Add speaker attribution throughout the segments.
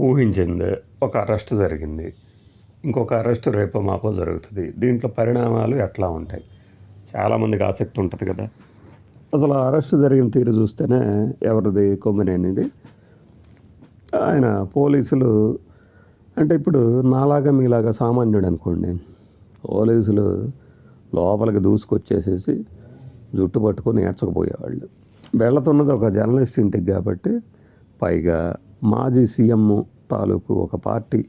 Speaker 1: ఊహించిందే ఒక అరెస్ట్ జరిగింది. ఇంకొక అరెస్ట్ రేపో మాపో జరుగుతది. దీంట్లో పరిణామాలు ఎట్లా ఉంటాయి? చాలామందికి ఆసక్తి ఉంటది కదా! అసలు ఆ అరెస్ట్ జరిగిన తీరు చూస్తేనే ఎవరిది కొమ్మినేనిది. ఆయన పోలీసులు అంటే ఇప్పుడు నాలాగా మీలాగా సామాన్యుడనుకోండి. పోలీసులు లోపలికి దూసుకొచ్చేసేసి జుట్టు పట్టుకొని ఏడ్చకపోయేవాళ్ళు. వెళ్తున్నది ఒక జర్నలిస్ట్ ఇంటికి కాబట్టి పైగా మాజీ సీఎం తాలూకు ఒక పార్టీ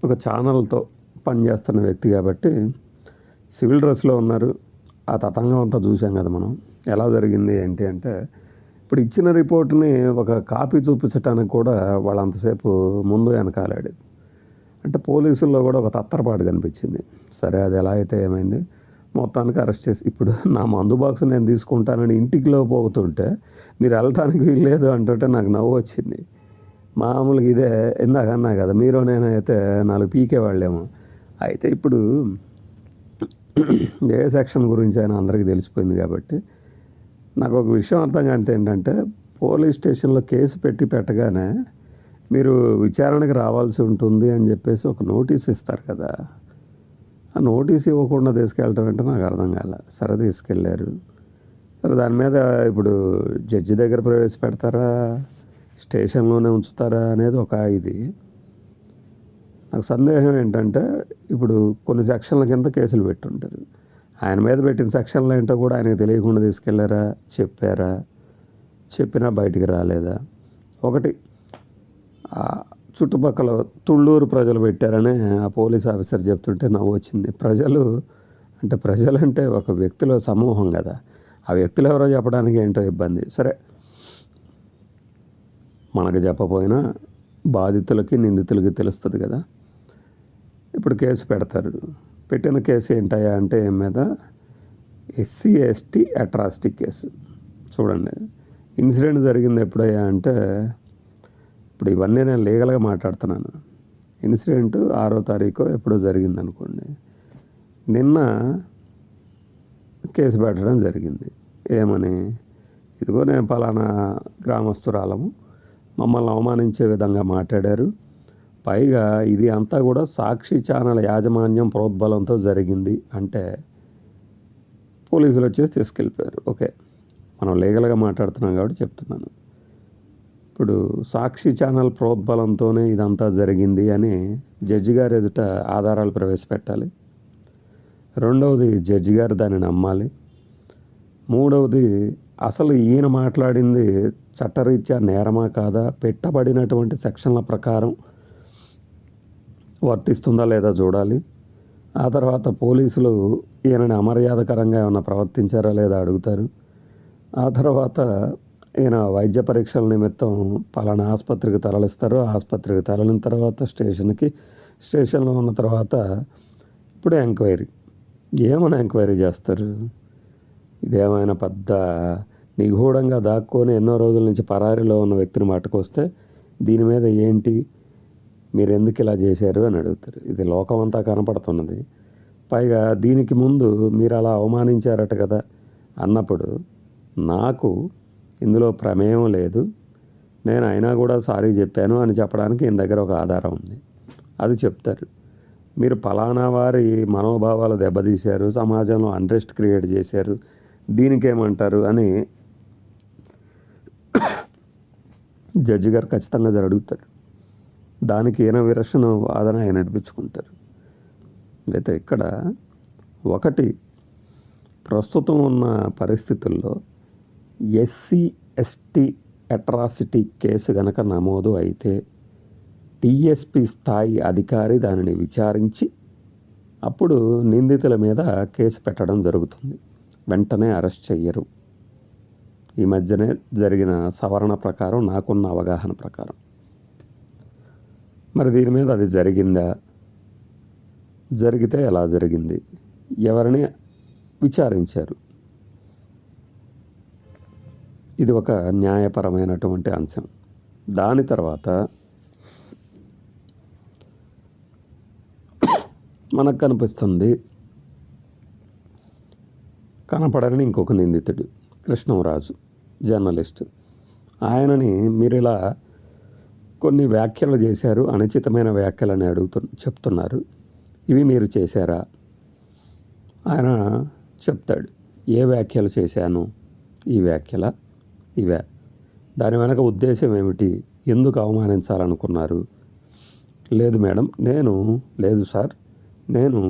Speaker 1: ఒక ఛానల్తో పనిచేస్తున్న వ్యక్తి కాబట్టి సివిల్ డ్రెస్లో ఉన్నారు. ఆ తతంగం అంతా చూసాం కదా మనం. ఎలా జరిగింది ఏంటి అంటే ఇప్పుడు ఇచ్చిన రిపోర్ట్ని ఒక కాపీ చూపించడానికి కూడా వాళ్ళు అంతసేపు ముందు వెనకాలాడు. అంటే పోలీసుల్లో కూడా ఒక తత్తరపాటు కనిపించింది. సరే అది ఎలా అయితే ఏమైంది, మొత్తానికి అరెస్ట్ చేసి ఇప్పుడు నా మందు బాక్స్ నేను తీసుకుంటానని ఇంటికిలో పోతుంటే మీరు వెళ్ళటానికి వీల్లేదు అంటుంటే నాకు నవ్వు వచ్చింది. మామూలుగా ఇదే ఇందాక అన్నా కదా, మీరు నేనైతే 4 పీకేవాళ్ళేమో. అయితే ఇప్పుడు ఏ సెక్షన్ గురించి అయినా అందరికీ తెలిసిపోయింది కాబట్టి నాకు ఒక విషయం అర్థం కాంటే ఏంటంటే పోలీస్ స్టేషన్లో కేసు పెట్టగానే మీరు విచారణకు రావాల్సి ఉంటుంది అని చెప్పేసి ఒక నోటీస్ ఇస్తారు కదా. ఆ నోటీస్ ఇవ్వకుండా తీసుకెళ్ళటం అంటే నాకు అర్థం కాల. సరే తీసుకెళ్ళారు. సరే దాని మీద ఇప్పుడు జడ్జి దగ్గర ప్రవేశపెడతారా, స్టేషన్లోనే ఉంచుతారా అనేది ఒక ఇది. నాకు సందేహం ఏంటంటే ఇప్పుడు కొన్ని సెక్షన్ల కింద కేసులు పెట్టుంటారు. ఆయన మీద పెట్టిన సెక్షన్లు ఏంటో కూడా ఆయనకు తెలియకుండా తీసుకెళ్లారా, చెప్పారా, చెప్పినా బయటికి రాలేదా. ఒకటి చుట్టుపక్కల తుళ్ళూరు ప్రజలు పెట్టారని ఆ పోలీస్ ఆఫీసర్ చెప్తుంటే నవ్వు వచ్చింది. ప్రజలంటే ఒక వ్యక్తిలో సమూహం కదా. ఆ వ్యక్తులు ఎవరో చెప్పడానికి ఏంటో ఇబ్బంది. సరే మనకు చెప్పపోయినా బాధితులకి నిందితులకి తెలుస్తుంది కదా. ఇప్పుడు కేసు పెడతారు. పెట్టిన కేసు ఏంటయ్యా అంటే ఏం మీద ఎస్సీ ఎస్టీ అట్రాసిటీ కేసు. చూడండి, ఇన్సిడెంట్ జరిగింది ఎప్పుడయ్యా అంటే ఇప్పుడు ఇవన్నీ నేను లీగల్గా మాట్లాడుతున్నాను. ఇన్సిడెంట్ 6వ తారీఖు ఎప్పుడో జరిగింది అనుకోండి. నిన్న కేసు పెట్టడం జరిగింది. ఏమని, ఇదిగో నేను పలానా గ్రామస్తురాలము, మమ్మల్ని అవమానించే విధంగా మాట్లాడారు, పైగా ఇది అంతా కూడా సాక్షి ఛానల్ యాజమాన్యం ప్రోద్బలంతో జరిగింది అంటే పోలీసులు వచ్చేసి తీసుకెళ్ళిపోయారు. ఓకే, మనం లీగల్గా మాట్లాడుతున్నాం కాబట్టి చెప్తున్నాను. ఇప్పుడు సాక్షి ఛానల్ ప్రోద్బలంతోనే ఇదంతా జరిగింది అని జడ్జి గారు ఎదుట ఆధారాలు ప్రవేశపెట్టాలి. రెండవది జడ్జి గారు దాన్ని నమ్మాలి. మూడవది అసలు ఈయన మాట్లాడింది చట్టరీత్యా నేరమా కాదా, పెట్టబడినటువంటి సెక్షన్ల ప్రకారం వర్తిస్తుందా లేదా చూడాలి. ఆ తర్వాత పోలీసులు ఈయనని అమర్యాదకరంగా ఏమైనా ప్రవర్తించారా లేదా అడుగుతారు. ఆ తర్వాత ఈయన వైద్య పరీక్షల నిమిత్తం పలానా ఆసుపత్రికి తరలిస్తారు. ఆసుపత్రికి తరలిన తర్వాత స్టేషన్లో ఉన్న తర్వాత ఇప్పుడు ఎంక్వైరీ. ఏమైనా ఎంక్వైరీ చేస్తారు. ఇదేమైనా పెద్ద నిగూఢంగా దాక్కొని ఎన్నో రోజుల నుంచి పరారీలో ఉన్న వ్యక్తిని పట్టుకొస్తే దీని మీద ఏంటి, మీరు ఎందుకు ఇలా చేశారు అని అడుగుతారు. ఇది లోకమంతా కనపడుతున్నది. పైగా దీనికి ముందు మీరు అలా అవమానించారట కదా అన్నప్పుడు నాకు ఇందులో ప్రమేయం లేదు, నేను అయినా కూడా సారీ చెప్పాను అని చెప్పడానికి ఈయన దగ్గర ఒక ఆధారం ఉంది. అది చెప్తారు. మీరు పలానా వారి మనోభావాలు దెబ్బతీశారు, సమాజంలో అన్రెస్ట్ క్రియేట్ చేశారు, దీనికేమంటారు అని జడ్జి గారు ఖచ్చితంగా అడుగుతారు. దానికి ఈయన విరక్షణ వాదన ఆయన నడిపించుకుంటారు. అయితే ఇక్కడ ఒకటి, ప్రస్తుతం ఉన్న పరిస్థితుల్లో ఎస్సీ ఎస్టీ అట్రాసిటీ కేసు గనక నమోదు అయితే డిఎస్పి స్థాయి అధికారి దానిని విచారించి అప్పుడు నిందితుల మీద కేసు పెట్టడం జరుగుతుంది. వెంటనే అరెస్ట్ చెయ్యరు. ఈ మధ్యనే జరిగిన సవరణ ప్రకారం, నాకున్న అవగాహన ప్రకారం. మరి దీని మీద అది జరిగిందా, జరిగితే ఎలా జరిగింది, ఎవరిని విచారించారు, ఇది ఒక న్యాయపరమైనటువంటి అంశం. దాని తర్వాత మనకు కనిపిస్తుంది కనపడని ఇంకొక నిందితుడు కృష్ణంరాజు, జర్నలిస్టు. ఆయనని మీరు ఇలా కొన్ని వ్యాఖ్యలు చేశారు, అనుచితమైన వ్యాఖ్యలని చెప్తున్నారు. ఇవి మీరు చేశారా? ఆయన చెప్తాడు. ఏ వ్యాఖ్యలు చేశాను? ఈ వ్యాఖ్యల ఇవే. దాని వెనక ఉద్దేశం ఏమిటి? ఎందుకు అవమానించాలనుకున్నారు? లేదు మేడం, లేదు సార్, నేను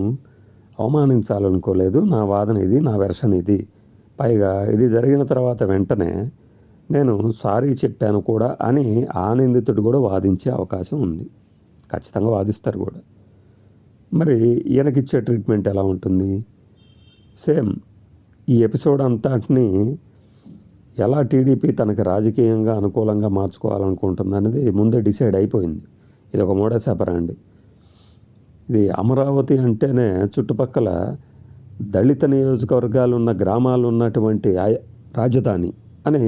Speaker 1: అవమానించాలనుకోలేదు. నా వాదన ఇది, నా వెర్షన్ ఇది. పైగా ఇది జరిగిన తర్వాత వెంటనే నేను సారీ చెప్పాను కూడా అని ఆ నిందితుడు కూడా వాదించే అవకాశం ఉంది. ఖచ్చితంగా వాదిస్తారు కూడా. మరి ఈయనకిచ్చే ట్రీట్మెంట్ ఎలా ఉంటుంది? సేమ్ ఈ ఎపిసోడ్ అంతటిని ఎలా టీడీపీ తనకి రాజకీయంగా అనుకూలంగా మార్చుకోవాలనుకుంటుంది అనేది ముందే డిసైడ్ అయిపోయింది. ఇది ఒక మూడేశాపరా అండి. ఇది అమరావతి అంటేనే చుట్టుపక్కల దళిత నియోజకవర్గాలు ఉన్న గ్రామాలు ఉన్నటువంటి రాజధాని అని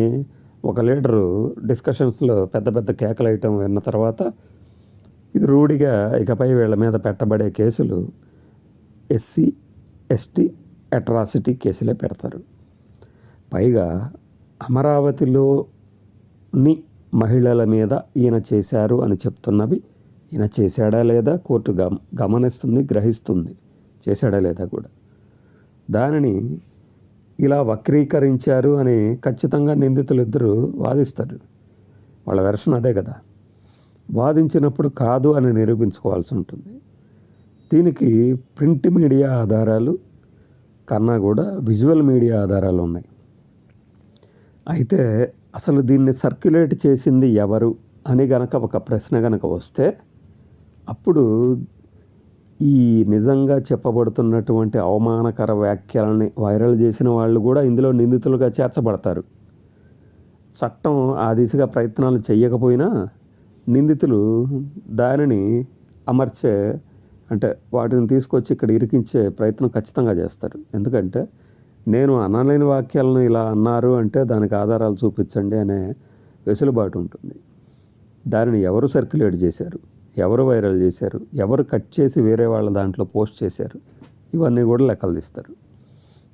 Speaker 1: ఒక లీడరు డిస్కషన్స్లో పెద్ద పెద్ద కేకలేయటం విన్న తర్వాత ఇది రూఢిగా ఇకపై వీళ్ళ మీద పెట్టబడే కేసులు ఎస్సీ ఎస్టీ అట్రాసిటీ కేసులే పెడతారు. పైగా అమరావతిలోని మహిళల మీద ఈయన చేశారు అని చెప్తున్నవి ఈయన చేశాడా లేదా కోర్టు గమనిస్తుంది, గ్రహిస్తుంది. చేశాడా లేదా కూడా. దానిని ఇలా వక్రీకరించారు అని ఖచ్చితంగా నిందితులు ఇద్దరు వాదిస్తారు. వాళ్ళ వెర్షన్ అదే కదా. వాదించినప్పుడు కాదు అని నిరూపించుకోవాల్సి ఉంటుంది. దీనికి ప్రింట్ మీడియా ఆధారాలు కన్నా కూడా విజువల్ మీడియా ఆధారాలు ఉన్నాయి. అయితే అసలు దీన్ని సర్క్యులేట్ చేసింది ఎవరు అని గనక ఒక ప్రశ్న గనక వస్తే అప్పుడు ఈ నిజంగా చెప్పబడుతున్నటువంటి అవమానకర వ్యాఖ్యలని వైరల్ చేసిన వాళ్ళు కూడా ఇందులో నిందితులుగా చేర్చబడతారు. చట్టం ఆ దిశగా ప్రయత్నాలు చేయకపోయినా నిందితులు దానిని అమర్చే అంటే వాటిని తీసుకొచ్చి ఇక్కడ ఇరికించే ప్రయత్నం ఖచ్చితంగా చేస్తారు. ఎందుకంటే నేను అనలేని వాక్యాలను ఇలా అన్నారు అంటే దానికి ఆధారాలు చూపించండి అనే వెసులుబాటు ఉంటుంది. దానిని ఎవరు సర్క్యులేట్ చేశారు, ఎవరు వైరల్ చేశారు, ఎవరు కట్ చేసి వేరే వాళ్ళ దాంట్లో పోస్ట్ చేశారు, ఇవన్నీ కూడా లెక్కలు తీస్తారు.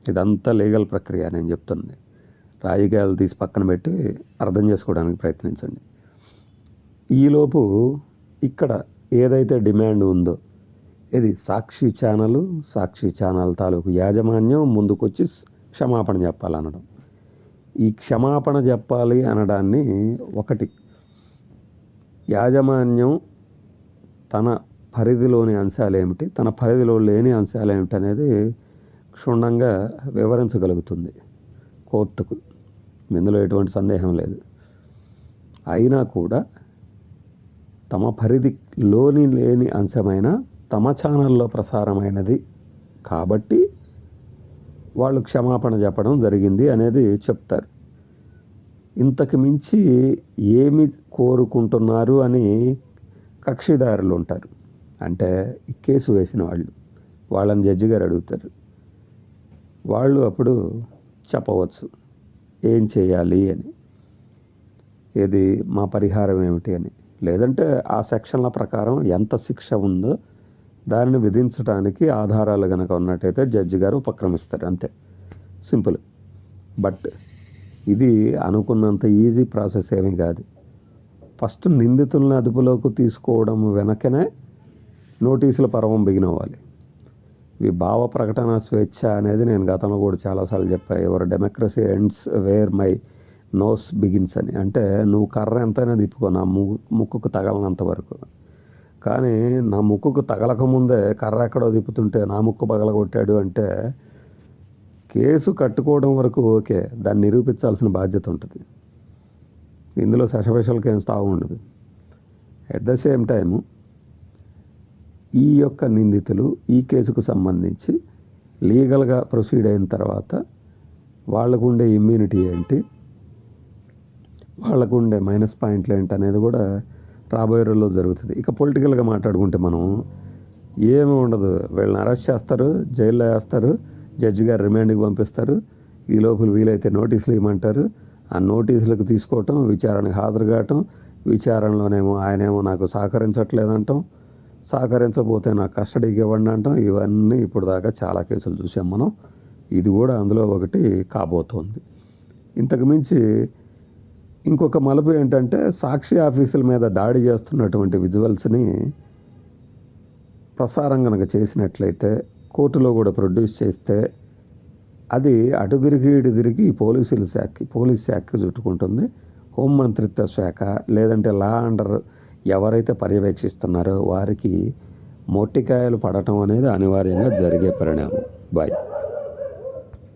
Speaker 1: ఇదంతా లీగల్ ప్రక్రియ నేను చెప్తుంది. రాజకీయాలు తీసి పక్కన పెట్టి అర్థం చేసుకోవడానికి ప్రయత్నించండి. ఈలోపు ఇక్కడ ఏదైతే డిమాండ్ ఉందో ఇది సాక్షి ఛానల్ తాలూకు యాజమాన్యం ముందుకొచ్చి క్షమాపణ చెప్పాలనడం. ఈ క్షమాపణ చెప్పాలి అనడాన్ని ఒకటి యాజమాన్యం తన పరిధిలోని అంశాలు ఏమిటి, తన పరిధిలో లేని అంశాలు ఏమిటి అనేది క్షుణ్ణంగా వివరించగలుగుతుంది కోర్టుకు. ఇందులో ఎటువంటి సందేహం లేదు. అయినా కూడా తమ పరిధిలోని లేని అంశమైన తమ ఛానల్లో ప్రసారమైనది కాబట్టి వాళ్ళు క్షమాపణ చెప్పడం జరిగింది అనేది చెప్తారు. ఇంతకు మించి ఏమి కోరుకుంటున్నారు అని కక్షిదారులు ఉంటారు. అంటే ఈ కేసు వేసిన వాళ్ళని జడ్జి గారు అడుగుతారు. వాళ్ళు అప్పుడు చెప్పవచ్చు ఏం చేయాలి అని, ఏది మా పరిహారం ఏమిటి అని. లేదంటే ఆ సెక్షన్ల ప్రకారం ఎంత శిక్ష ఉందో దానిని విధించడానికి ఆధారాలు కనుక ఉన్నట్టయితే జడ్జి గారు ఉపక్రమిస్తారు. అంతే, సింపుల్. బట్ ఇది అనుకున్నంత ఈజీ ప్రాసెస్ ఏమీ కాదు. ఫస్ట్ నిందితులను అదుపులోకి తీసుకోవడం వెనకనే నోటీసుల పర్వం బిగినవ్వాలి. ఇవి భావ ప్రకటన స్వేచ్ఛ అనేది నేను గతంలో కూడా చాలాసార్లు చెప్పాను. ఎవరు democracy ends where my nose begins అని. అంటే నువ్వు కర్ర ఎంతైనా తిప్పుకో నా ముక్కుకు తగలనంత వరకు. కానీ నా ముక్కుకు తగలకముందే కర్ర ఎక్కడో తిప్పుతుంటే నా ముక్కు పగలగొట్టాడు అంటే కేసు కట్టుకోవడం వరకు ఓకే, దాన్ని నిరూపించాల్సిన బాధ్యత ఉంటుంది. ఇందులో శశభిషలకి ఏం స్థావం ఉండదు. ఎట్ ద సేమ్ టైము ఈ యొక్క నిందితులు ఈ కేసుకు సంబంధించి లీగల్గా ప్రొసీడ్ అయిన తర్వాత వాళ్ళకు ఉండే ఇమ్యూనిటీ ఏంటి, వాళ్ళకు ఉండే మైనస్ పాయింట్లు ఏంటి అనేది కూడా రాబోయే రోజుల్లో జరుగుతుంది. ఇక పొలిటికల్గా మాట్లాడుకుంటే మనం ఏమీ ఉండదు. వీళ్ళని అరెస్ట్ చేస్తారు, జైల్లో వేస్తారు, జడ్జి గారు రిమాండ్కి పంపిస్తారు. ఈ లోపల వీలైతే నోటీసులు ఇవ్వమంటారు. ఆ నోటీసులకు తీసుకోవటం, విచారణకు హాజరు కావటం, విచారణలోనేమో ఆయనేమో నాకు సహకరించట్లేదంటాం, సహకరించకపోతే నాకు కస్టడీకి ఇవ్వండి అంటాం. ఇవన్నీ ఇప్పుడు దాకా చాలా కేసులు చూసాం మనం. ఇది కూడా అందులో ఒకటి కాబోతోంది. ఇంతకు మించి ఇంకొక మలుపు ఏంటంటే సాక్షి ఆఫీసుల మీద దాడి చేస్తున్నటువంటి విజువల్స్ని ప్రసారం కనుక చేసినట్లయితే కోర్టులో కూడా ప్రొడ్యూస్ చేస్తే అది అటు తిరిగి ఇటు తిరిగి పోలీస్ శాఖకి చుట్టుకుంటుంది. హోంమంత్రిత్వ శాఖ లేదంటే లా అండర్ ఎవరైతే పర్యవేక్షిస్తున్నారో వారికి మొట్టికాయలు పడటం అనేది అనివార్యంగా జరిగే పరిణామం. బాయ్.